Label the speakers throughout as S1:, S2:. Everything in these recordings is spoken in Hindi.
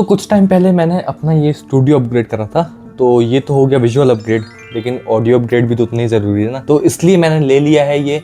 S1: कुछ टाइम पहले मैंने अपना ये स्टूडियो अपग्रेड करा था। तो ये तो हो गया विजुअल अपग्रेड, लेकिन ऑडियो अपग्रेड भी तो उतना ही ज़रूरी है ना। तो इसलिए मैंने ले लिया है ये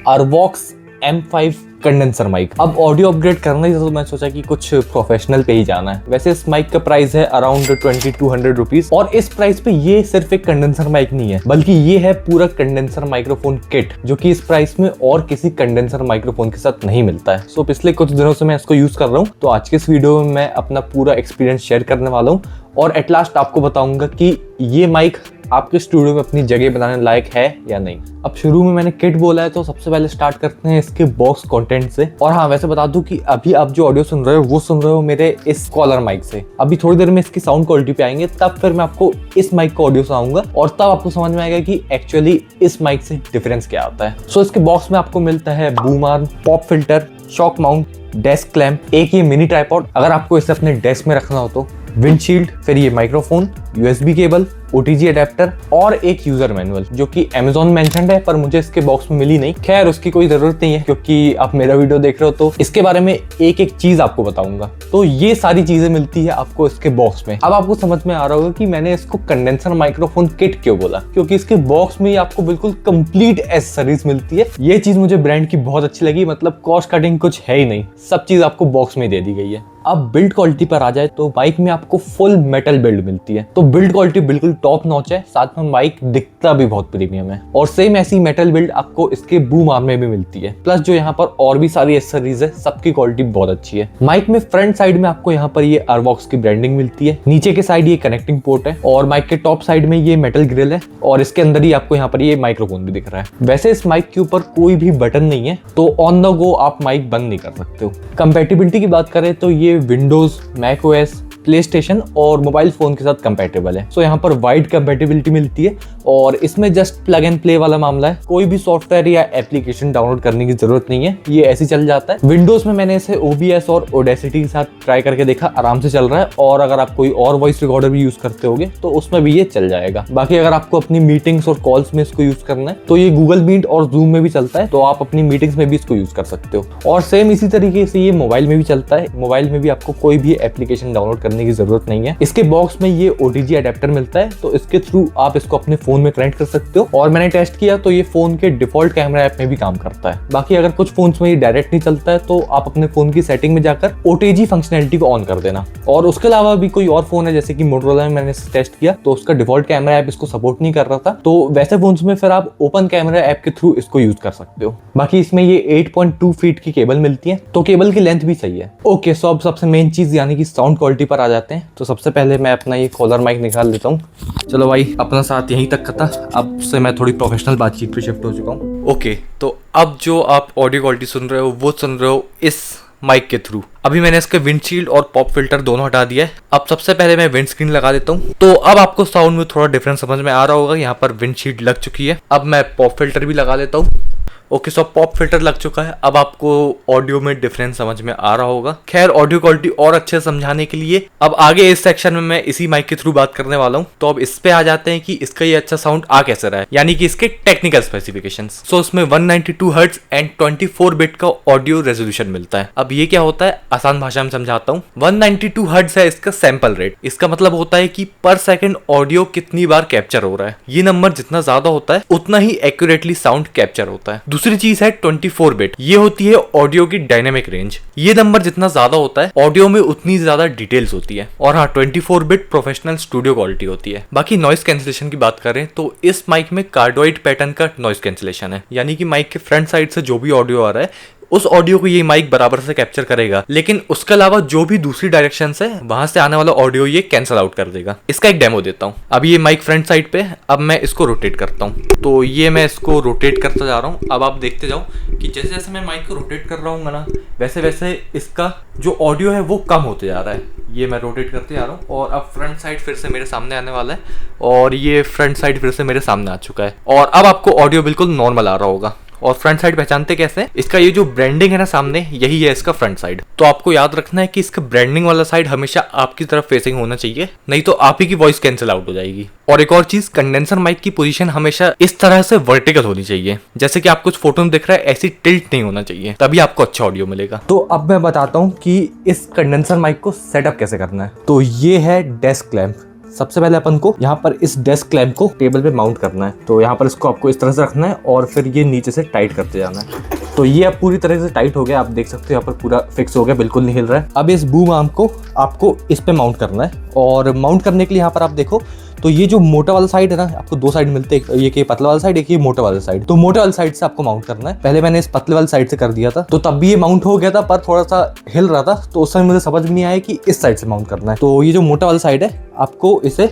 S1: Arvox M5 कंडेंसर माइक। अब ऑडियो अपग्रेड करना ही तो मैं सोचा कि कुछ प्रोफेशनल पे ही जाना है। वैसे इस माइक का प्राइस है अराउंड 2200 रुपीज, और इस प्राइस पे ये सिर्फ एक कंडेंसर माइक नहीं है, बल्कि ये है पूरा कंडेंसर माइक्रोफोन किट, जो कि इस प्राइस में और किसी कंडेंसर माइक्रोफोन के साथ नहीं मिलता है। पिछले कुछ दिनों से मैं इसको यूज कर रहा हूँ, तो आज के इस वीडियो में मैं अपना पूरा एक्सपीरियंस शेयर करने वाला हूँ और एट लास्ट आपको बताऊंगा कि ये माइक आपके स्टूडियो में अपनी जगह बनाने लायक है या नहीं। अब शुरू में मैंने किट बोला है, तो सबसे पहले स्टार्ट करते हैं इसके बॉक्स कंटेंट से। और हाँ, वैसे बता दूं कि अभी आप जो ऑडियो सुन रहे हो वो सुन रहे हो मेरे इस कॉलर माइक से। अभी थोड़ी देर में इसकी साउंड क्वालिटी पे आएंगे, तब फिर मैं आपको इस माइक का ऑडियो सुनाऊंगा और तब आपको समझ में आएगा कि एक्चुअली इस माइक से डिफरेंस क्या आता है। इसके बॉक्स में आपको मिलता है boom arm, pop filter, shock mount, desk clamp, एक ये मिनी ट्राइपॉड अगर आपको इसे अपने डेस्क में रखना हो तो, विंडशील्ड, फिर ये microphone, USB cable, OTG adapter और एक यूजर मैनुअल, जो कि Amazon मेंशन्ड है पर मुझे इसके बॉक्स में मिली नहीं। खैर, उसकी कोई जरूरत नहीं है क्योंकि आप मेरा वीडियो देख रहे हो तो इसके बारे में एक एक चीज आपको बताऊंगा। तो ये सारी चीजें मिलती है आपको इसके बॉक्स में। अब आपको समझ में आ रहा होगा कि मैंने इसको कंडेंसर माइक्रोफोन किट क्यों बोला, क्योंकि इसके बॉक्स में आपको बिल्कुल कंप्लीट एसेसरीज मिलती है। ये चीज मुझे ब्रांड की बहुत अच्छी लगी, मतलब कॉस्ट कटिंग कुछ है ही नहीं, सब चीज आपको बॉक्स में दे दी गई है। अब बिल्ड क्वालिटी पर आ जाए तो बाइक में आपको फुल मेटल बिल्ड मिलती है, तो बिल्ड क्वालिटी बिल्कुल टॉप नॉच है, साथ में बाइक दिखता भी बहुत प्रीमियम है। और सेम ऐसी मेटल बिल्ड आपको इसके बूम आर्म में भी मिलती है। प्लस जो यहाँ पर और भी सारी एक्सेसरीज है, सबकी क्वालिटी बहुत अच्छी है। माइक में फ्रंट साइड में आपको यहाँ पर ये Arvox की ब्रांडिंग मिलती है, नीचे के साइड ये कनेक्टिंग पोर्ट है, और माइक के टॉप साइड में ये मेटल ग्रिल है, और इसके अंदर ही आपको यहाँ पर ये माइक्रोफोन भी दिख रहा है। वैसे इस माइक के ऊपर कोई भी बटन नहीं है, तो ऑन द गो आप माइक बंद नहीं कर सकते हो। कंपैटिबिलिटी की बात करें तो ये विंडोज, macOS, प्लेस्टेशन और मोबाइल फोन के साथ कंपैटिबल है। यहाँ पर वाइड कंपैटिबिलिटी मिलती है, और इसमें जस्ट प्लग एंड प्ले वाला मामला है, कोई भी सॉफ्टवेयर या एप्लीकेशन डाउनलोड करने की जरूरत नहीं है, ये ऐसे चल जाता है। विंडोज में मैंने इसे OBS और Audacity के साथ ट्राई करके देखा, आराम से चल रहा है, और अगर आप कोई और वॉइस रिकॉर्डर भी यूज करते होगे तो उसमें भी ये चल जाएगा। बाकी अगर आपको अपनी मीटिंग्स और कॉल्स में इसको यूज करना है तो ये गूगल मीट और जूम में भी चलता है, तो आप अपनी मीटिंग्स में भी इसको यूज कर सकते हो। और सेम इसी तरीके से ये मोबाइल में भी चलता है, मोबाइल में भी आपको कोई भी एप्लीकेशन डाउनलोड करने की जरूरत नहीं है। इसके बॉक्स में ये OTG अडेप्टर मिलता है, तो इसके थ्रू आप इसको अपने फोन में कनेक्ट कर सकते हो, और मैंने टेस्ट किया तो ये फोन के डिफॉल्ट कैमरा ऐप में भी काम करता है। बाकी अगर कुछ फोन्स में ये डायरेक्ट नहीं चलता है तो आप अपने फोन की सेटिंग में जाकर OTG फंक्शनैलिटी को ऑन कर देना। और उसके अलावा भी कोई और फोन है जैसे कि मोटोरोला में मैंने टेस्ट किया तो उसका डिफॉल्ट कैमरा ऐप इसको सपोर्ट नहीं कर रहा था, तो वैसे फोन्स में फिर आप ओपन कैमरा ऐप के थ्रू इसको यूज कर सकते हो। बाकी इसमें ये 8.2 फीट की केबल मिलती है, तो केबल की लेंथ भी सही है। ओके, सो अब सबसे मेन चीज यानी कि साउंड क्वालिटी पर आ जाते हैं। तो सबसे पहले मैं अपना ये कॉलर माइक निकाल लेता हूँ। चलो भाई, अपना साथ यहीं तक का था, अब से मैं थोड़ी प्रोफेशनल बातचीत पे शिफ्ट हो चुका हूँ। ओके, तो अब जो आप ऑडियो क्वालिटी सुन रहे हो वो सुन रहे हो इस माइक के थ्रू। अभी मैंने इसके विंडशील्ड और पॉप फिल्टर दोनों हटा दिया है। अब सबसे पहले मैं विंड स्क्रीन लगा देता हूँ, तो अब आपको साउंड में थोड़ा डिफरेंस समझ में आ रहा होगा। यहाँ पर विंडशील्ड लग चुकी है, अब मैं पॉप फिल्टर भी लगा लेता हूँ। ओके, सो पॉप फिल्टर लग चुका है, अब आपको ऑडियो में डिफरेंस समझ में आ रहा होगा। खैर, ऑडियो क्वालिटी और अच्छे समझाने के लिए अब आगे इस सेक्शन में मैं इसी माइक के थ्रू बात करने वाला हूँ। तो अब इस पे आ जाते हैं कि इसका ये अच्छा साउंड आ कैसे रहा है, यानी कि इसके टेक्निकल स्पेसिफिकेशंस। सो इसमें 192 हर्ट्ज एंड 24 बिट का ऑडियो रेजोल्यूशन मिलता है। अब ये क्या होता है, आसान भाषा में समझाता हूँ। 192 हर्ट्ज है इसका सैंपल रेट। इसका मतलब होता है कि पर सेकंड ऑडियो कितनी बार कैप्चर हो रहा है। ये नंबर जितना ज्यादा होता है उतना ही एक्यूरेटली साउंड कैप्चर होता है। दूसरी चीज है 24 बिट, ये होती है ऑडियो की डायनेमिक रेंज। ये नंबर जितना ज्यादा होता है ऑडियो में उतनी ज्यादा डिटेल्स होती है। और हाँ, 24 बिट प्रोफेशनल स्टूडियो क्वालिटी होती है। बाकी नॉइस कैंसिलेशन की बात करें तो इस माइक में कार्डोइड पैटर्न का नॉइस कैंसिलेशन है, यानी कि माइक के फ्रंट साइड से जो भी ऑडियो आ रहा है उस ऑडियो को ये माइक बराबर से कैप्चर करेगा, लेकिन उसके अलावा जो भी दूसरी डायरेक्शन से वहां से आने वाला ऑडियो ये कैंसिल आउट कर देगा। इसका एक डेमो देता हूँ। अब ये माइक फ्रंट साइड पे, अब मैं इसको रोटेट करता हूँ, तो ये मैं इसको रोटेट करता जा रहा हूँ। अब आप देखते जाओ कि जैसे जैसे मैं माइक को रोटेट कर रहा हूँ ना, वैसे वैसे इसका जो ऑडियो है वो कम होते जा रहा है। ये मैं रोटेट करते जा रहा हूँ, और अब फ्रंट साइड फिर से मेरे सामने आने वाला है, और ये फ्रंट साइड फिर से मेरे सामने आ चुका है, और अब आपको ऑडियो बिल्कुल नॉर्मल आ रहा होगा। और फ्रंट साइड पहचानते कैसे हैं? इसका ये जो ब्रांडिंग है ना सामने, यही है इसका फ्रंट साइड। तो आपको याद रखना है कि इसका ब्रांडिंग वाला साइड हमेशा आपकी तरफ फेसिंग होना चाहिए, नहीं तो आप ही की वॉइस कैंसिल आउट हो जाएगी। और एक और चीज, कंडेंसर माइक की पोजीशन हमेशा इस तरह से वर्टिकल होनी चाहिए, जैसे कि आपको फोटो में दिख रहा है, ऐसी टिल्ट नहीं होना चाहिए, तभी आपको अच्छा ऑडियो मिलेगा। तो अब मैं बताता हूँ कि इस कंडेंसर माइक को सेटअप कैसे करना है। तो ये है डेस्क क्लैंप। सबसे पहले अपन को यहाँ पर इस डेस्क क्लैंप को टेबल पे माउंट करना है। तो यहाँ पर इसको आपको इस तरह से रखना है और फिर ये नीचे से टाइट करते जाना है। तो ये अब पूरी तरह से टाइट हो गया, आप देख सकते हो यहाँ पर पूरा फिक्स हो गया, बिल्कुल नहीं हिल रहा है। अब इस बूम आर्म को आपको इस पे माउंट करना है, और माउंट करने के लिए यहाँ पर आप देखो तो ये जो मोटा वाला साइड है ना, आपको दो साइड मिलते हैं, एक ये पतला वाला साइड, एक ये मोटा वाला साइड। तो मोटे वाले साइड से आपको माउंट करना है। पहले मैंने इस पतले वाले साइड से कर दिया था, तो तब भी ये माउंट हो गया था, पर थोड़ा सा हिल रहा था, तो उस समय मुझे समझ में नहीं आया कि इस साइड से माउंट करना है। तो ये जो मोटा वाला साइड है, आपको इसे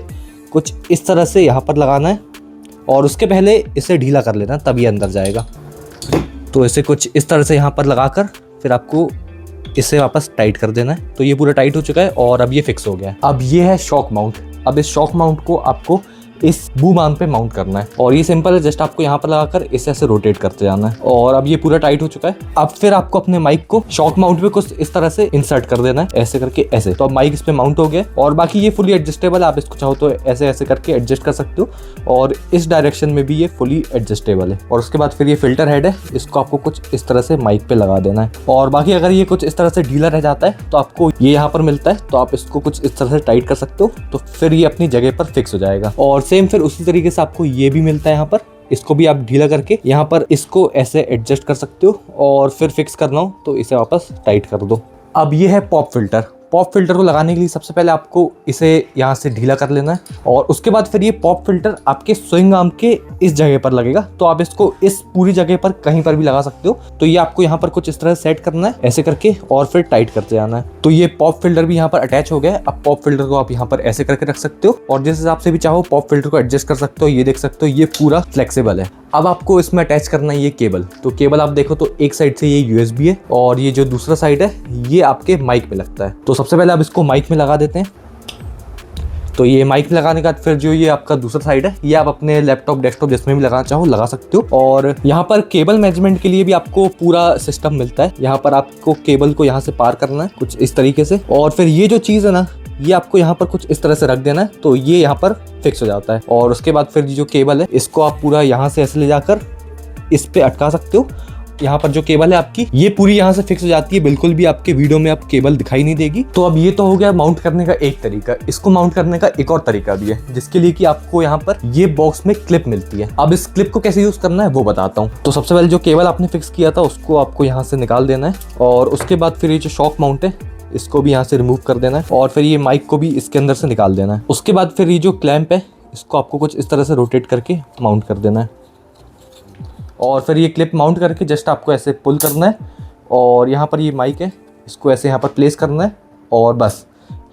S1: कुछ इस तरह से यहाँ पर लगाना है, और उसके पहले इसे ढीला कर लेना, तभी अंदर जाएगा। तो इसे कुछ इस तरह से यहाँ पर लगाकर फिर आपको इसे वापस टाइट कर देना है। तो ये पूरा टाइट हो चुका है और अब ये फिक्स हो गया है। अब ये है शॉक माउंट। अब इस शॉक माउंट को आपको इस बूम आर्म पे माउंट करना है, और ये सिंपल है, जस्ट आपको यहाँ पर लगाकर इसे ऐसे रोटेट करते जाना है। और अब ये पूरा टाइट हो चुका है। अब फिर आपको अपने माइक को शॉक माउंट पे कुछ इस तरह से इंसर्ट कर देना है, ऐसे करके ऐसे। तो अब माइक इस पे माउंट हो गया, और बाकी ये फुली एडजस्टेबल है, आप इसको चाहो तो ऐसे ऐसे करके एडजस्ट कर सकते हो, और इस डायरेक्शन में भी ये फुली एडजस्टेबल है। और उसके बाद फिर ये फिल्टर हेड है, इसको आपको कुछ इस तरह से माइक पे लगा देना है। और बाकी अगर ये कुछ इस तरह से ढीला रह जाता है तो आपको ये यहाँ पर मिलता है, तो आप इसको कुछ इस तरह से टाइट कर सकते हो, तो फिर ये अपनी जगह पर फिक्स हो जाएगा। और सेम फिर उसी तरीके से आपको ये भी मिलता है यहाँ पर, इसको भी आप ढीला करके यहाँ पर इसको ऐसे एडजस्ट कर सकते हो, और फिर फिक्स करना हो तो इसे वापस टाइट कर दो। अब ये है पॉप फिल्टर। पॉप फिल्टर को लगाने के लिए सबसे पहले आपको इसे यहाँ से ढीला कर लेना है, और उसके बाद फिर ये पॉप फिल्टर आपके स्विंग आर्म के इस जगह पर लगेगा। तो आप इसको इस पूरी जगह पर कहीं पर भी लगा सकते हो। तो ये आपको यहाँ पर कुछ इस तरह सेट करना है, ऐसे करके, और फिर टाइट करते जाना है। तो ये पॉप फिल्टर भी यहाँ पर अटैच हो गया है। अब पॉप फिल्टर को आप यहाँ पर ऐसे करके रख सकते हो, और जिस हिसाब से भी चाहो पॉप फिल्टर को एडजस्ट कर सकते हो। ये देख सकते हो ये पूरा फ्लेक्सिबल है। अब आपको इसमें अटैच करना है ये केबल। तो केबल आप देखो तो एक साइड से ये USB है, और ये जो दूसरा साइड है ये आपके माइक पे लगता है। तो सबसे पहले आप इसको माइक में लगा देते हैं। तो ये माइक में लगाने के बाद फिर जो ये आपका दूसरा साइड है, ये आप अपने लैपटॉप, डेस्कटॉप जिसमें भी लगाना चाहो लगा सकते हो। और यहाँ पर केबल मैनेजमेंट के लिए भी आपको पूरा सिस्टम मिलता है। यहाँ पर आपको केबल को यहाँ से पार करना है कुछ इस तरीके से, और फिर ये जो चीज़ है ना, ये आपको यहाँ पर कुछ इस तरह से रख देना है, तो ये यहाँ पर फिक्स हो जाता है। और उसके बाद फिर जो केबल है, इसको आप पूरा यहाँ से ऐसे ले जाकर इस पे अटका सकते हो। यहाँ पर जो केबल है आपकी, ये पूरी यहाँ से फिक्स हो जाती है, बिल्कुल भी आपके वीडियो में आप केबल दिखाई नहीं देगी। तो अब ये तो हो गया माउंट करने का एक तरीका। इसको माउंट करने का एक और तरीका भी है, जिसके लिए कि आपको यहाँ पर ये बॉक्स में क्लिप मिलती है। अब इस क्लिप को कैसे यूज करना है वो बताता हूँ। तो सबसे पहले जो केबल आपने फिक्स किया था उसको आपको यहाँ से निकाल देना है, और उसके बाद फिर ये जो शॉक माउंट है इसको भी यहाँ से रिमूव कर देना है, और फिर ये माइक को भी इसके अंदर से निकाल देना है। उसके बाद फिर ये जो क्लैंप है इसको आपको कुछ इस तरह से रोटेट करके माउंट कर देना है, और फिर ये क्लिप माउंट करके जस्ट आपको ऐसे पुल करना है, और यहाँ पर ये माइक है इसको ऐसे यहाँ पर प्लेस करना है, और बस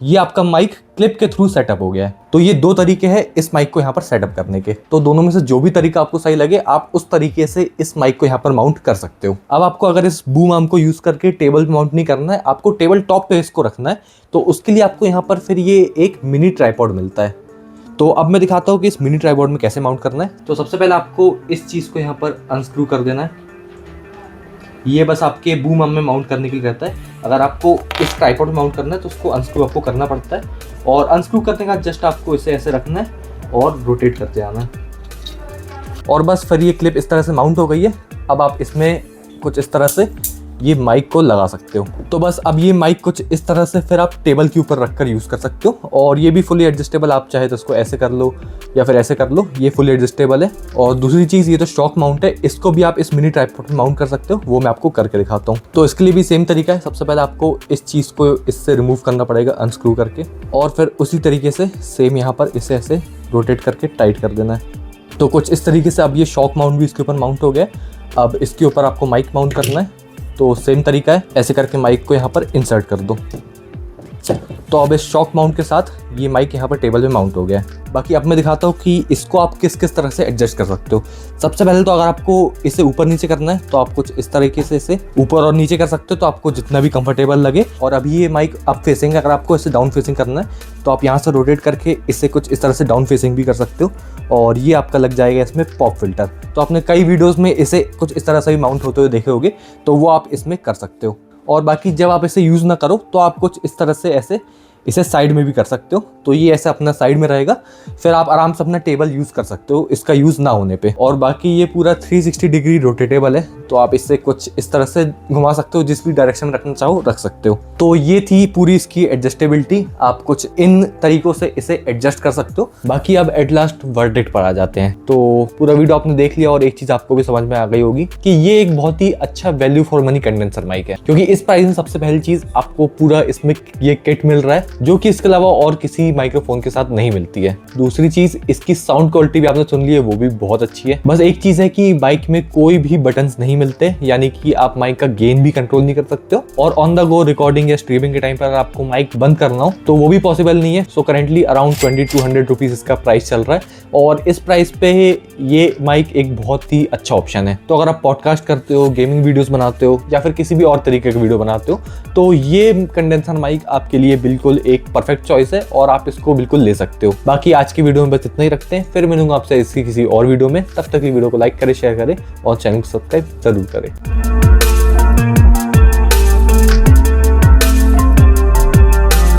S1: ये आपका माइक क्लिप के थ्रू सेटअप हो गया है। तो ये दो तरीके हैं इस माइक को यहाँ पर सेटअप करने के। तो दोनों में से जो भी तरीका आपको सही लगे, आप उस तरीके से इस माइक को यहाँ पर माउंट कर सकते हो। अब आपको अगर इस बूम आर्म को यूज करके टेबल पे माउंट नहीं करना है, आपको टेबल टॉप पे इसको रखना है, तो उसके लिए आपको यहाँ पर फिर ये एक मिनी ट्राइपॉड मिलता है। तो अब मैं दिखाता हूँ कि इस मिनी ट्राइपॉड में कैसे माउंट करना है। तो सबसे पहले आपको इस चीज़ को यहाँ पर अनस्क्रू कर देना है। ये बस आपके बूम आर्म में माउंट करने के लिए रहता है। अगर आपको इस ट्राइपॉड में माउंट करना है तो उसको अनस्क्रू आपको करना पड़ता है, और अनस्क्रू करने के बाद जस्ट आपको इसे ऐसे रखना है और रोटेट करते जाना है, और बस फिर ये क्लिप इस तरह से माउंट हो गई है। अब आप इसमें कुछ इस तरह से ये माइक को लगा सकते हो। तो बस अब ये माइक कुछ इस तरह से फिर आप टेबल के ऊपर रखकर यूज़ कर सकते हो, और ये भी फुली एडजस्टेबल। आप चाहे तो इसको ऐसे कर लो या फिर ऐसे कर लो, ये फुली एडजस्टेबल है। और दूसरी चीज़, ये तो शॉक माउंट है, इसको भी आप इस मिनी ट्राइपॉड पे माउंट कर सकते हो, वो मैं आपको करके दिखाता हूँ। तो इसके लिए भी सेम तरीका है। सबसे पहले आपको इस चीज़ को इससे रिमूव करना पड़ेगा अनस्क्रू करके, और फिर उसी तरीके से सेम यहाँ पर इसे ऐसे रोटेट करके टाइट कर देना है। तो कुछ इस तरीके से अब ये शॉक माउंट भी इसके ऊपर माउंट हो गया। अब इसके ऊपर आपको माइक माउंट करना है, तो सेम तरीका है, ऐसे करके माइक को यहाँ पर इंसर्ट कर दो। तो अब इस शॉक माउंट के साथ ये माइक यहाँ पर टेबल पे माउंट हो गया है। बाकी अब मैं दिखाता हूँ कि इसको आप किस किस तरह से एडजस्ट कर सकते हो। सबसे पहले तो अगर आपको इसे ऊपर नीचे करना है तो आप कुछ इस तरीके से इसे ऊपर और नीचे कर सकते हो, तो आपको जितना भी कंफर्टेबल लगे। और अभी ये माइक अप फेसिंग है, अगर आपको इसे डाउन फेसिंग करना है तो आप यहाँ से रोटेट करके इसे कुछ इस तरह से डाउन फेसिंग भी कर सकते हो, और ये आपका लग जाएगा इसमें पॉप फिल्टर। तो आपने कई वीडियोज़ में इसे कुछ इस तरह से भी माउंट होते हुए देखे होंगे, तो वो आप इसमें कर सकते हो। और बाकी जब आप इसे यूज़ ना करो तो आप कुछ इस तरह से ऐसे इसे साइड में भी कर सकते हो, तो ये ऐसे अपना साइड में रहेगा, फिर आप आराम से अपना टेबल यूज़ कर सकते हो इसका यूज़ ना होने पे। और बाकी ये पूरा 360 डिग्री रोटेटेबल है, तो आप इससे कुछ इस तरह से घुमा सकते हो, जिस भी डायरेक्शन में रखना चाहो रख सकते हो। तो ये थी पूरी इसकी एडजस्टेबिलिटी, आप कुछ इन तरीकों से इसे एडजस्ट कर सकते हो। बाकी अब एट लास्ट वर्डिक्ट पर आ जाते हैं। तो पूरा वीडियो आपने देख लिया और एक चीज़ आपको भी समझ में आ गई होगी कि ये एक बहुत ही अच्छा value for money condenser mic है, क्योंकि इस प्राइस में सबसे पहली चीज़ आपको पूरा इसमें ये किट मिल रहा है, जो कि इसके अलावा और किसी माइक्रोफोन के साथ नहीं मिलती है। दूसरी चीज, इसकी साउंड क्वालिटी भी आपने सुन ली है, वो भी बहुत अच्छी है। बस एक चीज है कि बाइक में कोई भी बटन्स नहीं मिलते, यानी कि आप माइक का गेन भी कंट्रोल नहीं कर सकते हो, और ऑन द गो रिकॉर्डिंग या स्ट्रीमिंग के टाइम पर अगर आपको माइक बंद करना हो तो वो भी पॉसिबल नहीं है। सो करेंटली अराउंड 2200 रुपीज इसका प्राइस चल रहा है, और इस प्राइस पे ये माइक एक बहुत ही अच्छा ऑप्शन है। तो अगर आप पॉडकास्ट करते हो, गेमिंग वीडियोस बनाते हो, या फिर किसी भी और तरीके के वीडियो बनाते हो, तो ये कंडेंसर माइक आपके लिए बिल्कुल एक परफेक्ट चॉइस है, और आप इसको बिल्कुल ले सकते हो। बाकी आज की वीडियो में बस इतना ही रखते हैं, फिर मिलूंगा आपसे इसकी किसी और वीडियो में। तब तक की वीडियो को लाइक करें, शेयर करें और चैनल को सब्सक्राइब जरूर करें।